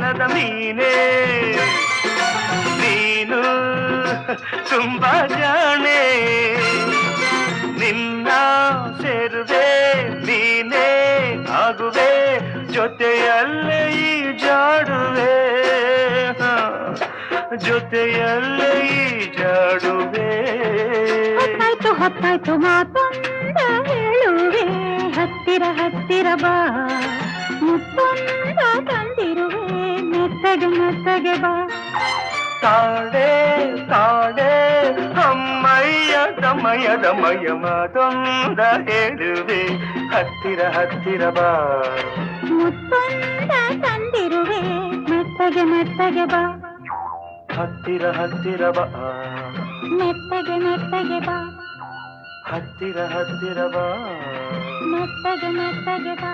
ಗಾನದ ಮೀನೇ ನೀನು ತುಂಬಾ ಜಾಣೆ ನಿನ್ನ ಸೇರುವೆ ನೀನೇ ಆಗುವೆ ಜೊತೆಯಲ್ಲೇ ಈಜಾಡುವೆ ಜೊತೆಯಲ್ಲೇ ಈಜಾಡುವೆ ಹೊತ್ತಾಯ್ತು ಹೊತ್ತಾಯ್ತು ಮಾತೊಂದ ಹೇಳುವೆ ಹತ್ತಿರ ಹತ್ತಿರ ಬಾ ಮುತ್ತೊಂದ ತಂದಿರುವೆ ಮೆತ್ತಗೆ ಮೆತ್ತಗೆ ಬಾ ತಾಡೆ ತಾಡೆ ಅಮ್ಮಯ್ಯ ದಮಯ ದಮಯ ಮಾತೊಂದ ಹೇಳುವೆ ಹತ್ತಿರ ಹತ್ತಿರ ಬಾ ಮುತ್ತೊಂದ ತಂದಿರುವೆ ಮೆತ್ತಗೆ ಮೆತ್ತಗೆ ಬಾ ಹತ್ತಿರ ಹತ್ತಿರ ಬಾ ಮೆತ್ತಗೆ ಮೆತ್ತಗೆ ಬಾ ಹತ್ತಿರ ಹತ್ತಿರ ಬಾ ಮೆತ್ತಗೆ ಮೆತ್ತಗೆ ಬಾ